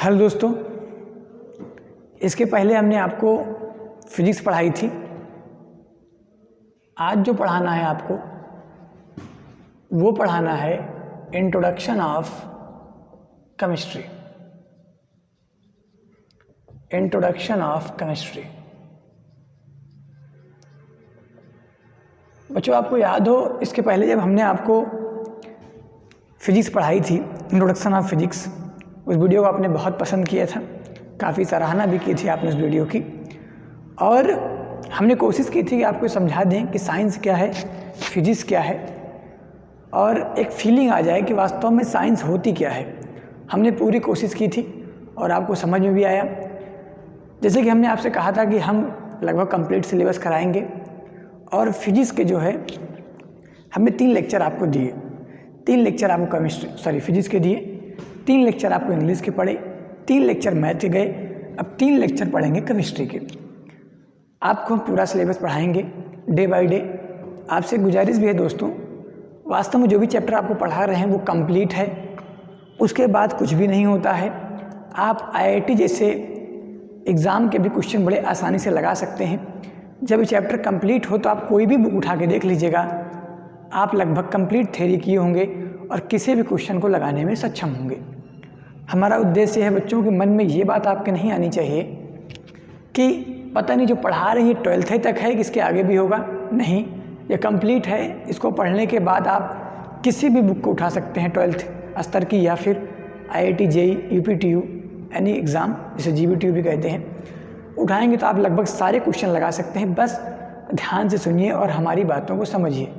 Hello दोस्तों, इसके पहले हमने आपको फिजिक्स पढ़ाई थी। आज जो पढ़ाना है आपको वो पढ़ाना है introduction of chemistry. Introduction of chemistry. बच्चों, आपको याद हो इसके पहले जब हमने आपको फिजिक्स पढ़ाई थी, इंट्रोडक्शन ऑफ फिजिक्स, उस वीडियो को आपने बहुत पसंद किया था, काफ़ी सराहना भी की थी आपने उस वीडियो की। और हमने कोशिश की थी कि आपको समझा दें कि साइंस क्या है, फिजिक्स क्या है, और एक फीलिंग आ जाए कि वास्तव में साइंस होती क्या है। हमने पूरी कोशिश की थी और आपको समझ में भी आया। जैसे कि हमने आपसे कहा था कि हम लगभग कंप्लीट सिलेबस कराएंगे, और फिजिक्स के जो है हमने 3 लेक्चर आपको दिए। 3 लेक्चर आपको फिजिक्स के दिए, 3 लेक्चर आपको इंग्लिश के पढ़े, 3 लेक्चर मैथ के गए, अब 3 लेक्चर पढ़ेंगे केमिस्ट्री के। आपको हम पूरा सिलेबस पढ़ाएंगे डे बाय डे। आपसे गुजारिश भी है दोस्तों, वास्तव में जो भी चैप्टर आपको पढ़ा रहे हैं वो कंप्लीट है, उसके बाद कुछ भी नहीं होता है। आप IIT जैसे एग्ज़ाम के भी क्वेश्चन बड़े आसानी से लगा सकते हैं। जब ये चैप्टर कंप्लीट हो तो आप कोई भी बुक उठा के देख लीजिएगा, आप लगभग कंप्लीट थ्योरी किए होंगे और किसी भी क्वेश्चन को लगाने में सक्षम होंगे। हमारा उद्देश्य है बच्चों के मन में ये बात आपके नहीं आनी चाहिए कि पता नहीं जो पढ़ा रही है 12th तक है कि इसके आगे भी होगा। नहीं, ये कंप्लीट है। इसको पढ़ने के बाद आप किसी भी बुक को उठा सकते हैं 12th स्तर की, या फिर IIT JEE UPTU any exam जिसे GBTU भी कहते हैं, उठाएंगे तो आप लगभग सारे क्वेश्चन लगा सकते हैं। बस ध्यान से सुनिए और हमारी बातों को समझिए,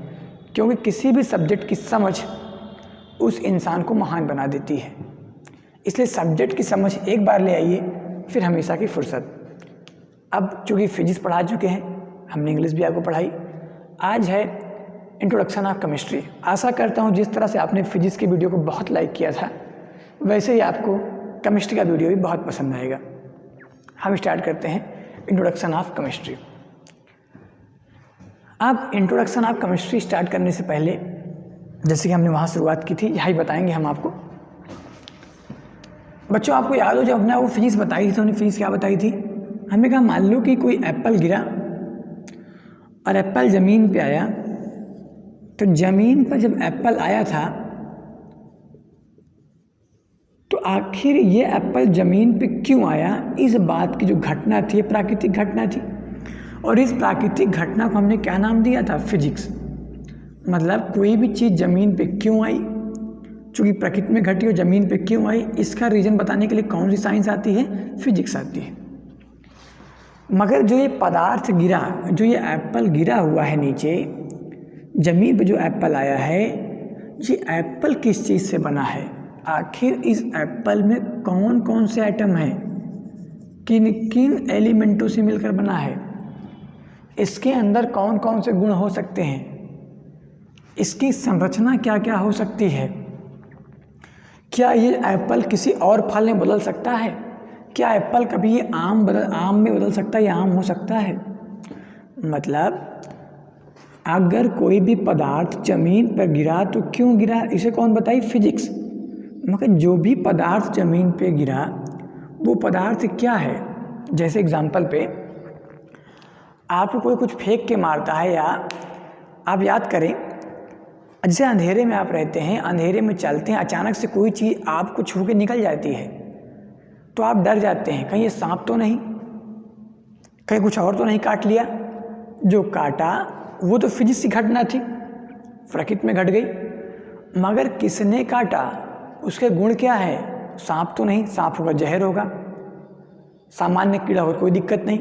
क्योंकि किसी भी सब्जेक्ट की समझ उस इंसान को महान बना देती है। इसलिए सब्जेक्ट की समझ एक बार ले आइए, फिर हमेशा की फुर्सत। अब चूँकि फिजिक्स पढ़ा चुके हैं, हमने इंग्लिश भी आपको पढ़ाई, आज है इंट्रोडक्शन ऑफ केमिस्ट्री। आशा करता हूँ जिस तरह से आपने फिजिक्स की वीडियो को बहुत लाइक किया था, वैसे ही आपको केमिस्ट्री का वीडियो भी बहुत पसंद आएगा। हम स्टार्ट करते हैं इंट्रोडक्शन ऑफ केमिस्ट्री। अब इंट्रोडक्शन ऑफ केमिस्ट्री स्टार्ट करने से पहले, जैसे कि हमने वहाँ शुरुआत की थी, यही बताएंगे हम आपको। बच्चों, आपको याद हो जब हमने वो फिजिक्स बताई थी तो हमने फिजिक्स क्या बताई थी? हमने कहा मान लो कि कोई एप्पल गिरा और एप्पल ज़मीन पे आया, तो ज़मीन पर जब एप्पल आया था तो आखिर ये एप्पल ज़मीन पे क्यों आया, इस बात की जो घटना थी, प्राकृतिक घटना थी। और इस प्राकृतिक घटना को हमने क्या नाम दिया था? फिजिक्स। मतलब कोई भी चीज़ ज़मीन पे क्यों आई, चूँकि प्रकृति में घटी और ज़मीन पे क्यों आई, इसका रीज़न बताने के लिए कौन सी साइंस आती है? फिजिक्स आती है। मगर जो ये पदार्थ गिरा, जो ये एप्पल गिरा हुआ है नीचे ज़मीन पे, जो एप्पल आया है, ये एप्पल किस चीज़ से बना है? आखिर इस एप्पल में कौन कौन से एटम हैं, किन किन एलिमेंटों से मिलकर बना है, इसके अंदर कौन कौन से गुण हो सकते हैं, इसकी संरचना क्या क्या हो सकती है, क्या ये एप्पल किसी और फल में बदल सकता है, क्या एप्पल कभी ये आम में बदल सकता है या आम हो सकता है। मतलब अगर कोई भी पदार्थ ज़मीन पर गिरा तो क्यों गिरा, इसे कौन बताई? फिजिक्स। मगर जो भी पदार्थ ज़मीन पे गिरा वो पदार्थ क्या है? जैसे एग्जांपल पे आपको कोई कुछ फेंक के मारता है, या आप याद करें जैसे अंधेरे में आप रहते हैं, अंधेरे में चलते हैं, अचानक से कोई चीज़ आपको छू के निकल जाती है तो आप डर जाते हैं, कहीं ये सांप तो नहीं, कहीं कुछ और तो नहीं काट लिया। जो काटा वो तो फिजिक्स की घटना थी, प्रकृति में घट गई। मगर किसने काटा, उसके गुण क्या है? सांप तो नहीं, सांप होगा जहर होगा, सामान्य कीड़ा हो कोई दिक्कत नहीं,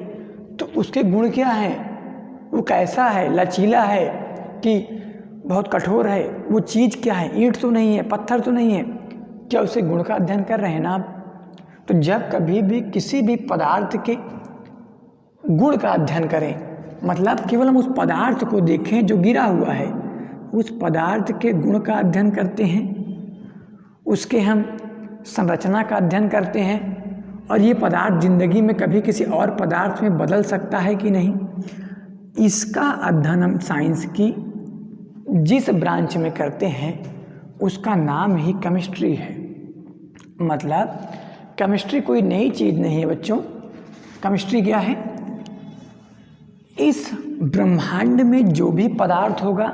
तो उसके गुण क्या हैं? वो कैसा है? लचीला है कि बहुत कठोर है? वो चीज़ क्या है? ईंट तो नहीं है, पत्थर तो नहीं है। क्या उसे गुण का अध्ययन कर रहे हैं ना आप? तो जब कभी भी किसी भी पदार्थ के गुण का अध्ययन करें, मतलब केवल हम उस पदार्थ को देखें जो गिरा हुआ है, उस पदार्थ के गुण का अध्ययन करते हैं, उसके हम संरचना का अध्ययन करते हैं, और ये पदार्थ जिंदगी में कभी किसी और पदार्थ में बदल सकता है कि नहीं, इसका अध्ययन हम साइंस की जिस ब्रांच में करते हैं उसका नाम ही केमिस्ट्री है। मतलब केमिस्ट्री कोई नई चीज़ नहीं है बच्चों। केमिस्ट्री क्या है? इस ब्रह्मांड में जो भी पदार्थ होगा,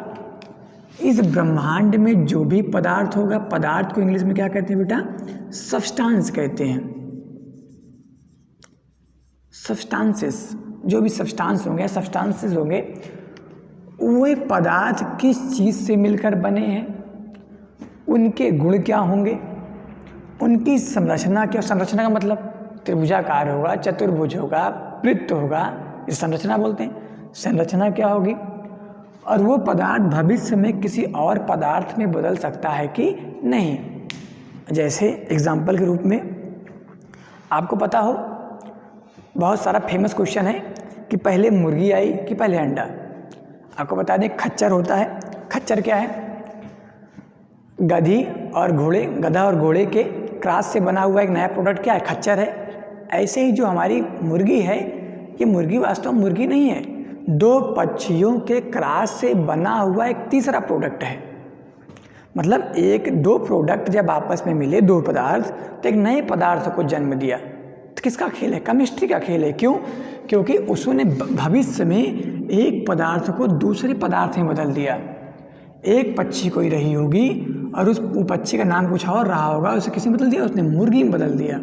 इस ब्रह्मांड में जो भी पदार्थ होगा, पदार्थ को इंग्लिश में क्या कहते हैं बेटा? सब्सटेंस कहते हैं। सब्सटेंसेस, जो भी सब्सटेंस होंगे, सब्सटेंसेस होंगे, वे पदार्थ किस चीज़ से मिलकर बने हैं, उनके गुण क्या होंगे, उनकी संरचना क्या। संरचना का मतलब त्रिभुजाकार होगा, चतुर्भुज होगा, वृत्त होगा, इस संरचना बोलते हैं। संरचना क्या होगी, और वो पदार्थ भविष्य में किसी और पदार्थ में बदल सकता है कि नहीं। जैसे एग्जाम्पल के रूप में आपको पता हो, बहुत सारा फेमस क्वेश्चन है कि पहले मुर्गी आई कि पहले अंडा। आपको बता दें, खच्चर होता है। खच्चर क्या है? गधा और घोड़े के क्रॉस से बना हुआ एक नया प्रोडक्ट क्या है? खच्चर है। ऐसे ही जो हमारी मुर्गी है, ये मुर्गी वास्तव में मुर्गी नहीं है, दो पक्षियों के क्रॉस से बना हुआ एक तीसरा प्रोडक्ट है। मतलब दो प्रोडक्ट जब आपस में मिले, दो पदार्थ, तो एक नए पदार्थ को जन्म दिया। तो किसका खेल है? केमिस्ट्री का खेल है। क्यों? क्योंकि उसने भविष्य में एक पदार्थ को दूसरे पदार्थ में बदल दिया। एक पक्षी कोई रही होगी और उस पक्षी का नाम कुछ और रहा होगा, उसे किसी ने बदल दिया, उसने मुर्गी में बदल दिया,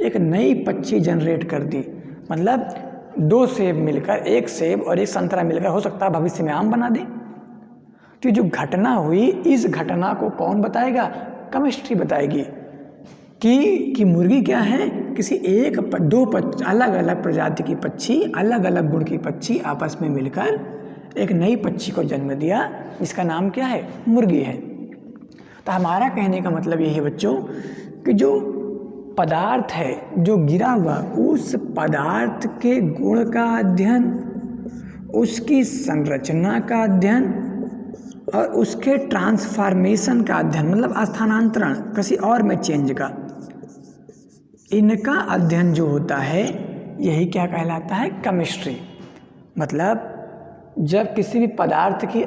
एक नई पक्षी जनरेट कर दी। मतलब दो सेब मिलकर, एक सेब और एक संतरा मिलकर हो सकता है भविष्य में आम बना दे। तो जो घटना हुई, इस घटना को कौन बताएगा? केमिस्ट्री बताएगी कि मुर्गी क्या है? किसी दो अलग अलग प्रजाति की पक्षी, अलग अलग गुण की पक्षी आपस में मिलकर एक नई पक्षी को जन्म दिया, जिसका नाम क्या है? मुर्गी है। तो हमारा कहने का मतलब यही है बच्चों कि जो पदार्थ है जो गिरा हुआ, उस पदार्थ के गुण का अध्ययन, उसकी संरचना का अध्ययन और उसके ट्रांसफॉर्मेशन का अध्ययन, मतलब स्थानांतरण किसी और में चेंज का, इनका अध्ययन जो होता है, यही क्या कहलाता है? केमिस्ट्री। मतलब जब किसी भी पदार्थ की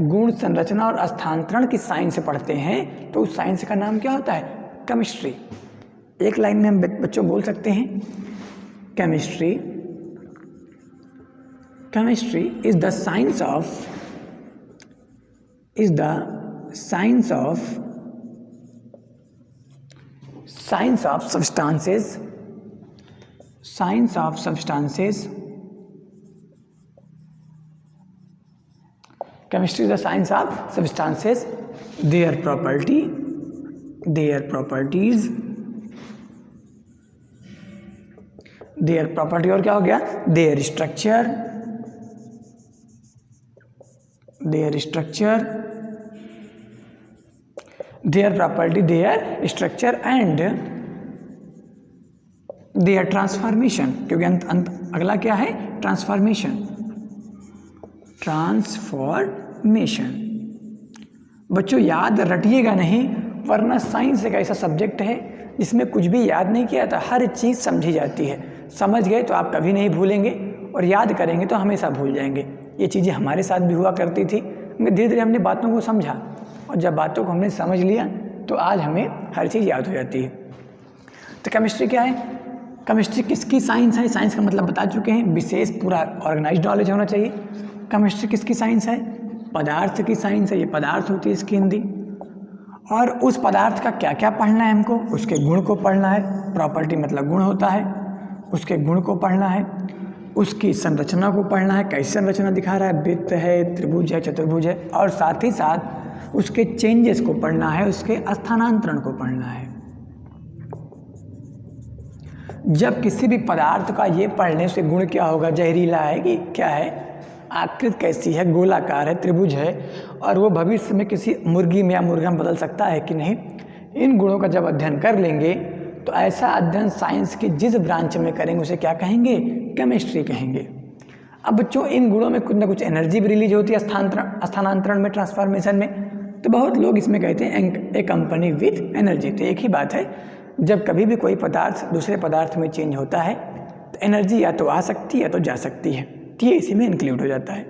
गुण, संरचना और स्थानांतरण की साइंस पढ़ते हैं तो उस साइंस का नाम क्या होता है? केमिस्ट्री। एक लाइन में हम बच्चों बोल सकते हैं, chemistry is the science of substances, chemistry is the science of substances, their properties, और क्या हो गया? their structure, their property, their structure and their transformation, क्योंकि अगला क्या है? ट्रांसफॉर्मेशन। बच्चों याद रटिएगा नहीं, वरना साइंस एक ऐसा सब्जेक्ट है जिसमें कुछ भी याद नहीं किया था, हर चीज़ समझी जाती है। समझ गए तो आप कभी नहीं भूलेंगे, और याद करेंगे तो हमेशा भूल जाएंगे। ये चीज़ें हमारे साथ भी हुआ करती थी। धीरे धीरे हमने बातों को समझा, और जब बातों को हमने समझ लिया तो आज हमें हर चीज़ याद हो जाती है। तो केमिस्ट्री क्या है? केमिस्ट्री किसकी साइंस है? साइंस का मतलब बता चुके हैं, विशेष पूरा ऑर्गेनाइज्ड नॉलेज होना चाहिए। केमिस्ट्री किसकी साइंस है? पदार्थ की साइंस है। ये पदार्थ होती है इसकी हिंदी, और उस पदार्थ का क्या क्या पढ़ना है हमको? उसके गुण को पढ़ना है। प्रॉपर्टी मतलब गुण होता है, उसके गुण को पढ़ना है, उसकी संरचना को पढ़ना है, कैसी संरचना दिखा रहा है, वृत्त है, त्रिभुज है, चतुर्भुज है, और साथ ही साथ उसके चेंजेस को पढ़ना है, उसके स्थानांतरण को पढ़ना है। जब किसी भी पदार्थ का ये पढ़ने से गुण क्या होगा? जहरीला है कि क्या है, आकृति कैसी है, गोलाकार है, त्रिभुज है, और वो भविष्य में किसी मुर्गी में या मुर्गा में बदल सकता है कि नहीं, इन गुणों का जब अध्ययन कर लेंगे तो ऐसा अध्ययन साइंस की जिस ब्रांच में करेंगे उसे क्या कहेंगे? केमिस्ट्री कहेंगे। अब बच्चों इन गुणों में कुछ ना कुछ एनर्जी भी रिलीज होती है स्थानांतरण में, ट्रांसफॉर्मेशन में। तो बहुत लोग इसमें कहते हैं ए कंपनी विथ एनर्जी। तो एक ही बात है, जब कभी भी कोई पदार्थ दूसरे पदार्थ में चेंज होता है तो एनर्जी या तो आ सकती है या तो जा सकती है, तो ये इसी में इंक्लूड हो जाता है।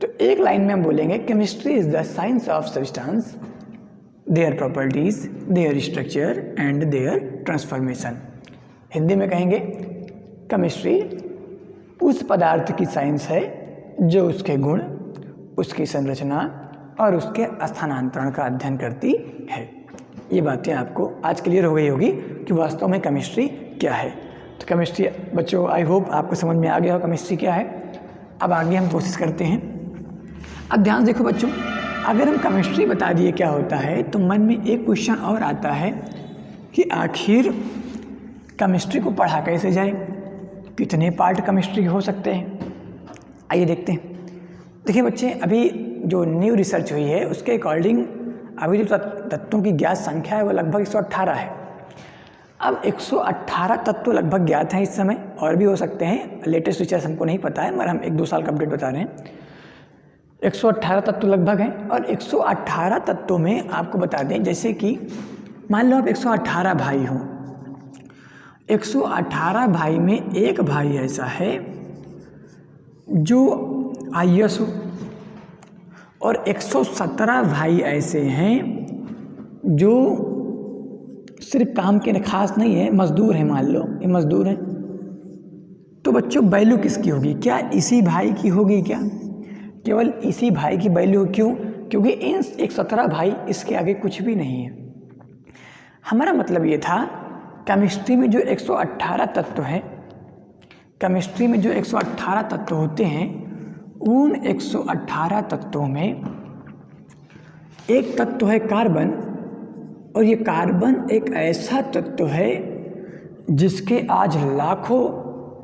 तो एक लाइन में हम बोलेंगे chemistry is the science of substance, their properties, their structure and their transformation. Hindi में कहेंगे केमिस्ट्री उस पदार्थ की साइंस है जो उसके गुण, उसकी संरचना और उसके स्थानांतरण का अध्ययन करती है। ये बातें आपको आज क्लियर हो गई होगी कि वास्तव में केमिस्ट्री क्या है। तो केमिस्ट्री बच्चों आई होप आपको समझ में आ गया हो केमिस्ट्री क्या है। अब आगे हम कोशिश करते हैं। अब ध्यान देखो बच्चों, अगर हम केमिस्ट्री बता दिए क्या होता है तो मन में एक क्वेश्चन और आता है कि आखिर केमिस्ट्री को पढ़ा कैसे जाए, कितने पार्ट केमिस्ट्री हो सकते हैं। आइए देखते हैं। देखिए बच्चे, अभी जो न्यू रिसर्च हुई है उसके अकॉर्डिंग अभी जो तत्वों की ज्ञात संख्या है वो लगभग 118 है। अब 118 तत्व लगभग ज्ञात हैं इस समय, और भी हो सकते हैं, लेटेस्ट रिसर्च हमको नहीं पता है, मगर हम 1-2 साल का अपडेट बता रहे हैं। 118 तत्व लगभग हैं, और 118 तत्वों में आपको बता दें, जैसे कि मान लो आप 118 भाई हों, 118 भाई में एक भाई ऐसा है जो IAS हो, और 117 भाई ऐसे हैं जो सिर्फ काम के खास नहीं है, मजदूर हैं। मान लो ये मजदूर हैं, तो बच्चों वैल्यू किसकी होगी? क्या इसी भाई की होगी? क्या केवल इसी भाई की वैल्यू? क्यों? क्योंकि इन 117 भाई, इसके आगे कुछ भी नहीं है। हमारा मतलब ये था केमिस्ट्री में जो 118 तत्व हैं, केमिस्ट्री में जो 118 तत्व होते हैं, उन 118 तत्वों में एक तत्व है कार्बन, और ये कार्बन एक ऐसा तत्व है जिसके आज लाखों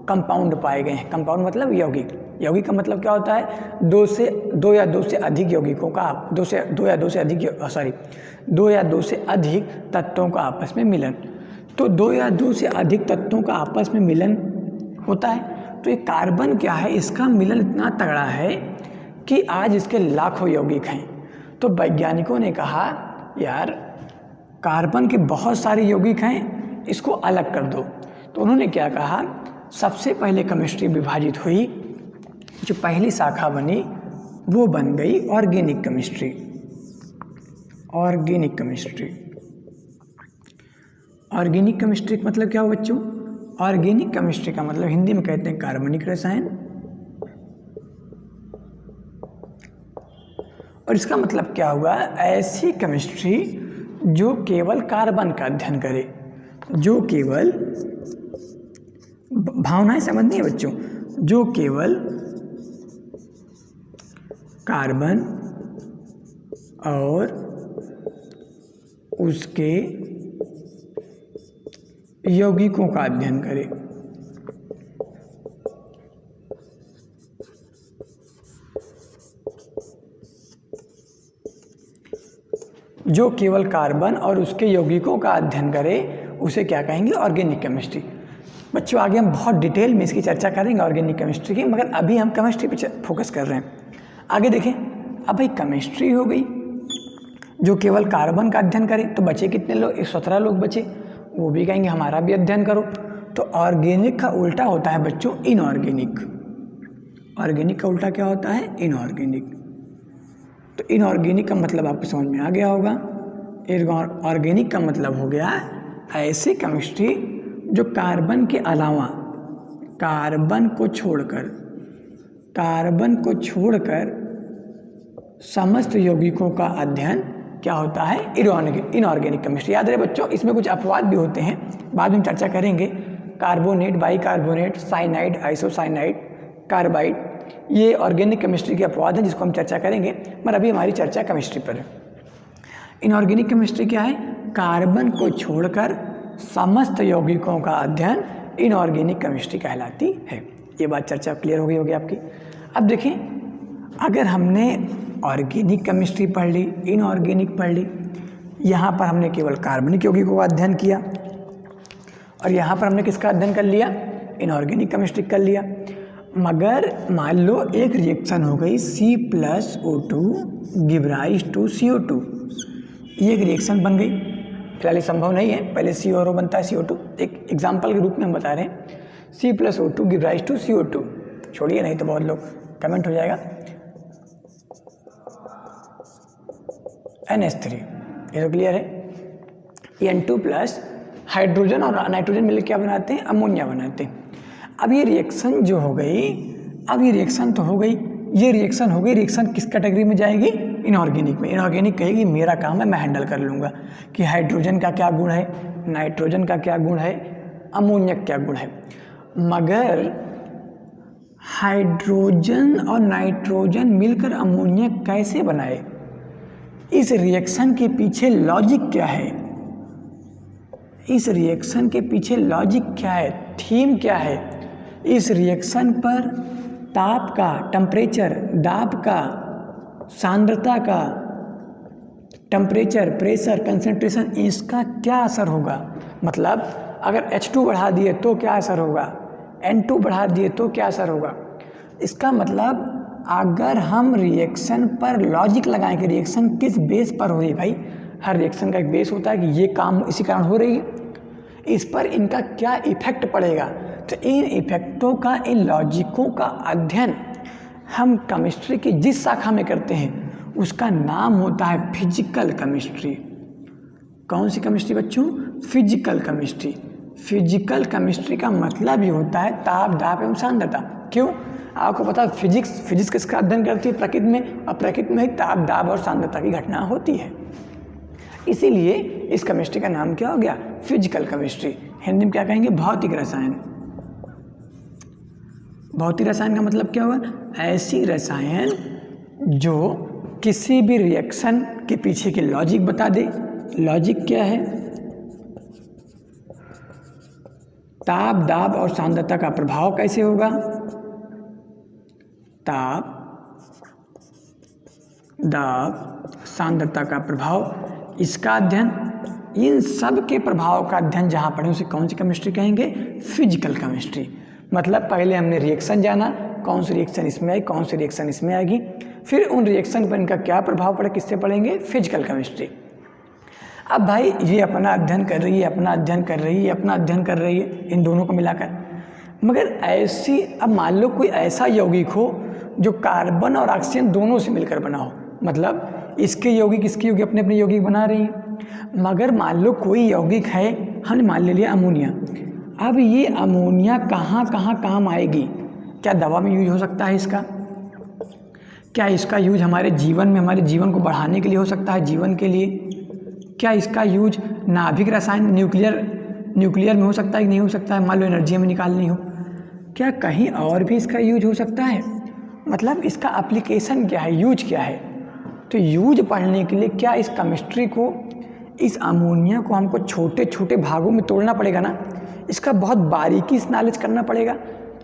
कंपाउंड पाए गए हैं। कंपाउंड मतलब यौगिक। यौगिक का मतलब क्या होता है? दो या दो से अधिक यौगिकों का दो या दो से अधिक तत्वों का आपस में मिलन। तो 2 या 2 से अधिक तत्वों का आपस में मिलन होता है। तो ये कार्बन क्या है? इसका मिलन इतना तगड़ा है कि आज इसके लाखों यौगिक हैं। तो वैज्ञानिकों ने कहा यार कार्बन के बहुत सारे यौगिक हैं, इसको अलग कर दो। तो उन्होंने क्या कहा, सबसे पहले केमिस्ट्री विभाजित हुई, जो पहली शाखा बनी वो बन गई organic chemistry. Organic chemistry, organic chemistry का मतलब क्या हो बच्चों? ऑर्गेनिक केमिस्ट्री का मतलब हिंदी में कहते हैं कार्बनिक रसायन, और इसका मतलब क्या हुआ? ऐसी केमिस्ट्री जो केवल कार्बन का अध्ययन करे, जो केवल, भावनाएं समझनी है बच्चों, जो केवल कार्बन और उसके यौगिकों का अध्ययन करे। जो केवल कार्बन और उसके यौगिकों का अध्ययन करे उसे क्या कहेंगे? Organic chemistry. बच्चों आगे हम बहुत डिटेल में इसकी चर्चा करेंगे ऑर्गेनिक केमिस्ट्री की, मगर अभी हम केमिस्ट्री पे फोकस कर रहे हैं। आगे देखें, अब भाई केमिस्ट्री हो गई जो केवल कार्बन का अध्ययन करे, तो बचे कितने लोग? 117 लोग बचे, वो भी कहेंगे हमारा भी अध्ययन करो। तो ऑर्गेनिक का उल्टा होता है बच्चों इनऑर्गेनिक। ऑर्गेनिक का उल्टा क्या होता है? इनऑर्गेनिक। तो इनऑर्गेनिक का मतलब आपको समझ में आ गया होगा। ऑर्गेनिक का मतलब हो गया ऐसी केमिस्ट्री जो कार्बन के अलावा, कार्बन को छोड़कर समस्त यौगिकों का अध्ययन क्या होता है? Inorganic chemistry. याद रहे बच्चों, इसमें कुछ अपवाद भी होते हैं, बाद में चर्चा करेंगे। Carbonate, bicarbonate, cyanide, isocyanide, carbide, ये ऑर्गेनिक केमिस्ट्री के अपवाद हैं जिसको हम चर्चा करेंगे, मगर अभी हमारी चर्चा केमिस्ट्री पर है। इनऑर्गेनिक केमिस्ट्री क्या है? कार्बन को छोड़कर समस्त यौगिकों का अध्ययन इनऑर्गेनिक केमिस्ट्री कहलाती है। ये बात चर्चा क्लियर हो गई होगी आपकी। अब देखें, अगर हमने ऑर्गेनिक केमिस्ट्री पढ़ ली, इनऑर्गेनिक पढ़ ली, यहाँ पर हमने केवल कार्बनिक यौगिकों का अध्ययन किया, और यहाँ पर हमने किसका अध्ययन कर लिया? इनऑर्गेनिक केमिस्ट्री कर लिया। मगर मान लो एक रिएक्शन हो गई C+O2 give rise to CO2, ये एक रिएक्शन बन गई। फिलहाल ये संभव नहीं है, पहले C और O बनता है CO2। एक एग्जाम्पल के रूप में हम बता रहे हैं, C+O2 give rise to CO2। छोड़िए, नहीं तो बहुत लोग कमेंट हो जाएगा। NH3, ये तो क्लियर है। N2 प्लस हाइड्रोजन और नाइट्रोजन मिलकर क्या बनाते हैं, अमोनिया बनाते हैं। अब ये रिएक्शन जो हो गई, अब ये रिएक्शन तो हो गई, ये रिएक्शन हो गई, रिएक्शन किस कैटेगरी में जाएगी, इनऑर्गेनिक में। इनऑर्गेनिक कहेगी मेरा काम है, मैं हैंडल कर लूँगा कि हाइड्रोजन का क्या गुण है, नाइट्रोजन का क्या गुण है, अमोनिया क्या गुण है। मगर हाइड्रोजन और नाइट्रोजन मिलकर अमोनिया कैसे बनाए, इस रिएक्शन के पीछे लॉजिक क्या है, इस रिएक्शन के पीछे लॉजिक क्या है, थीम क्या है। इस रिएक्शन पर ताप का, टेम्परेचर, दाब का, सांद्रता का, टेम्परेचर, प्रेशर, कंसंट्रेशन, इसका क्या असर होगा। मतलब अगर H2 बढ़ा दिए तो क्या असर होगा, N2 बढ़ा दिए तो क्या असर होगा। इसका मतलब अगर हम रिएक्शन पर लॉजिक लगाएं कि रिएक्शन किस बेस पर हो रही है, भाई हर रिएक्शन का एक बेस होता है कि ये काम इसी कारण हो रही है, इस पर इनका क्या इफेक्ट पड़ेगा। तो इन इफेक्टों का, इन लॉजिकों का अध्ययन हम केमिस्ट्री की जिस शाखा में करते हैं उसका नाम होता है फिजिकल केमिस्ट्री। कौन सी केमिस्ट्री बच्चों, फिजिकल केमिस्ट्री। फिजिकल केमिस्ट्री का मतलब ही होता है ताप, दाब एवं सांद्रता। क्यों, आपको पता है फिजिक्स किसका अध्ययन करती है, प्रकृति में, और प्रकृति में ही ताप, दाब और सांद्रता की घटना होती है। इसीलिए इस केमिस्ट्री का नाम क्या हो गया, फिजिकल केमिस्ट्री। हिंदी में क्या कहेंगे, भौतिक रसायन। भौतिक रसायन का मतलब क्या हुआ, ऐसी रसायन जो किसी भी रिएक्शन के पीछे की लॉजिक बता दे। लॉजिक क्या है, ताप, दाब और सांद्रता का प्रभाव कैसे होगा, ताप, दाब, सांद्रता का प्रभाव, इसका अध्ययन, इन सब के प्रभाव का अध्ययन जहाँ पढ़े उसे कौन सी केमिस्ट्री कहेंगे, फिजिकल केमिस्ट्री। मतलब पहले हमने रिएक्शन जाना, कौन सी रिएक्शन इसमें आई, कौन सी रिएक्शन इसमें आएगी, फिर उन रिएक्शन पर इनका क्या प्रभाव पड़े, किससे पढ़ेंगे, फिजिकल केमिस्ट्री। अब भाई ये अपना अध्ययन कर रही है, अपना अध्ययन कर रही है, अपना अध्ययन कर रही है, इन दोनों को मिलाकर। मगर ऐसी, अब मान लो कोई ऐसा यौगिक हो जो कार्बन और ऑक्सीजन दोनों से मिलकर बना हो, मतलब इसके यौगिक इसके यौगिक अपने अपने यौगिक बना रही हैं। मगर मान लो कोई यौगिक है, हमने मान ले लिया अमोनिया। अब ये अमोनिया कहाँ कहाँ काम आएगी, क्या दवा में यूज हो सकता है इसका, क्या इसका यूज हमारे जीवन में, हमारे जीवन को बढ़ाने के लिए हो सकता है, जीवन के लिए, क्या इसका यूज नाभिक रसायन, न्यूक्लियर में हो सकता है कि नहीं हो सकता है, मान लो एनर्जी में निकालनी हो, क्या कहीं और भी इसका यूज हो सकता है। मतलब इसका एप्लीकेशन क्या है, यूज क्या है। तो यूज पढ़ने के लिए क्या इस केमिस्ट्री को, इस अमोनिया को हमको छोटे छोटे भागों में तोड़ना पड़ेगा ना, इसका बहुत बारीकी से नॉलेज करना पड़ेगा,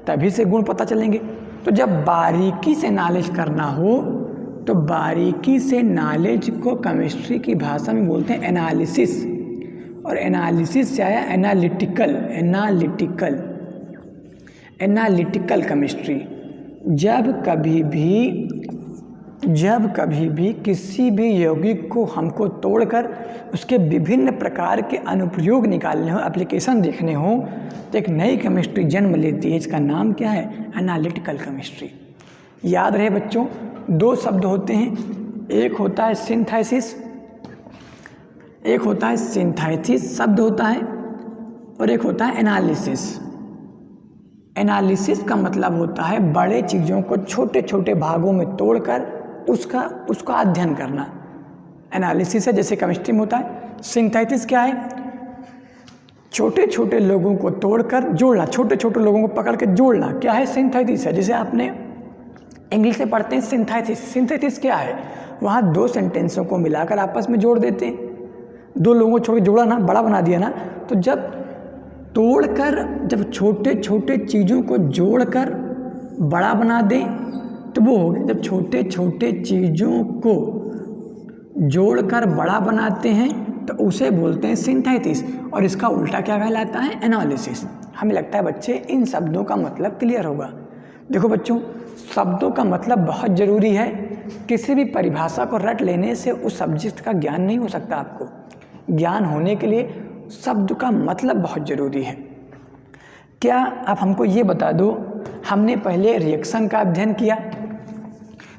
तभी से गुण पता चलेंगे। तो जब बारीकी से नॉलेज करना हो तो बारीकी से नॉलेज को केमिस्ट्री की भाषा में बोलते हैं एनालिसिस, और एनालिसिस से आया एनालिटिकल केमिस्ट्री। जब कभी भी किसी भी यौगिक को हमको तोड़कर उसके विभिन्न प्रकार के अनुप्रयोग निकालने हो, एप्लीकेशन देखने हो, तो एक नई केमिस्ट्री जन्म लेती है, इसका नाम क्या है, एनालिटिकल केमिस्ट्री। याद रहे बच्चों, दो शब्द होते हैं, एक होता है सिंथेसिस, एक होता है सिंथेसिस शब्द होता है, और एक होता है एनालिसिस। एनालिसिस का मतलब होता है बड़े चीज़ों को छोटे छोटे भागों में तोड़कर उसका अध्ययन करना, एनालिसिस है, जैसे केमिस्ट्री में होता है। सिंथेसिस क्या है, छोटे छोटे लोगों को तोड़कर जोड़ना, छोटे छोटे लोगों को पकड़ के जोड़ना, क्या है, सिंथेसिस है। जैसे आपने इंग्लिश में पढ़ते हैं सिंथेसिस क्या है, वहाँ दो सेंटेंसों को मिलाकर आपस में जोड़ देते हैं, दो लोगों को छोड़ के जोड़ा ना, बड़ा बना दिया ना। तो जब तोड़कर, जब छोटे छोटे चीज़ों को जोड़कर बड़ा बना दें तो वो हो गया। जब छोटे छोटे चीज़ों को जोड़कर बड़ा बनाते हैं तो उसे बोलते हैं सिंथेसिस, और इसका उल्टा क्या कहलाता है, एनालिसिस। हमें लगता है बच्चे इन शब्दों का मतलब क्लियर होगा। देखो बच्चों, शब्दों का मतलब बहुत ज़रूरी है, किसी भी परिभाषा को रट लेने से उस सब्जेक्ट का ज्ञान नहीं हो सकता। आपको ज्ञान होने के लिए शब्द का मतलब बहुत ज़रूरी है। क्या आप हमको ये बता दो, हमने पहले रिएक्शन का अध्ययन किया,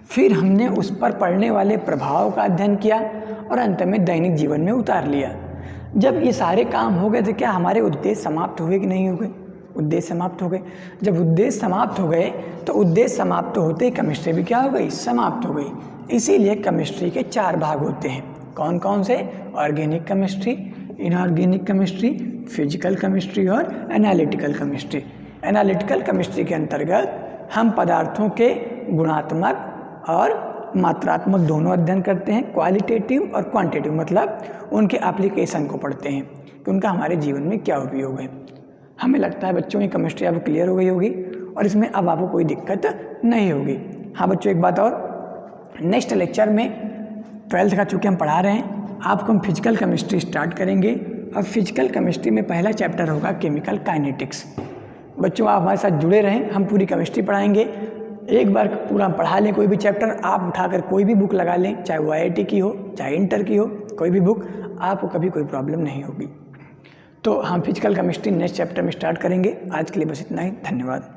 फिर हमने उस पर पड़ने वाले प्रभाव का अध्ययन किया, और अंत में दैनिक जीवन में उतार लिया। जब ये सारे काम हो गए तो क्या हमारे उद्देश्य समाप्त हो गए कि नहीं हो गए? उद्देश्य समाप्त हो गए। जब उद्देश्य समाप्त हो गए तो उद्देश्य समाप्त होते ही केमिस्ट्री भी क्या हो गई? समाप्त हो गई। इसीलिए केमिस्ट्री के 4 भाग होते हैं। कौन कौन से? Organic chemistry, inorganic chemistry, physical chemistry और एनालिटिकल केमिस्ट्री। एनालिटिकल केमिस्ट्री के अंतर्गत हम पदार्थों के गुणात्मक और मात्रात्मक दोनों अध्ययन करते हैं। क्वालिटेटिव और क्वांटिटेटिव मतलब उनके एप्लीकेशन को पढ़ते हैं कि उनका हमारे जीवन में क्या उपयोग है। हमें लगता है बच्चों की केमिस्ट्री अब क्लियर हो गई होगी और इसमें अब आपको कोई दिक्कत नहीं होगी। हाँ बच्चों, एक बात और, नेक्स्ट लेक्चर में 12th का चूँकि हम पढ़ा रहे हैं, आपको हम फिजिकल केमिस्ट्री स्टार्ट करेंगे और फिजिकल केमिस्ट्री में पहला चैप्टर होगा केमिकल काइनेटिक्स। बच्चों आप हमारे साथ जुड़े रहें, हम पूरी केमिस्ट्री पढ़ाएंगे। एक बार पूरा पढ़ा लें कोई भी चैप्टर, आप उठाकर कोई भी बुक लगा लें, चाहे वो IIT की हो चाहे इंटर की हो, कोई भी बुक, आपको कभी कोई प्रॉब्लम नहीं होगी। तो हम फिजिकल केमिस्ट्री नेक्स्ट चैप्टर में स्टार्ट करेंगे। आज के लिए बस इतना ही। धन्यवाद।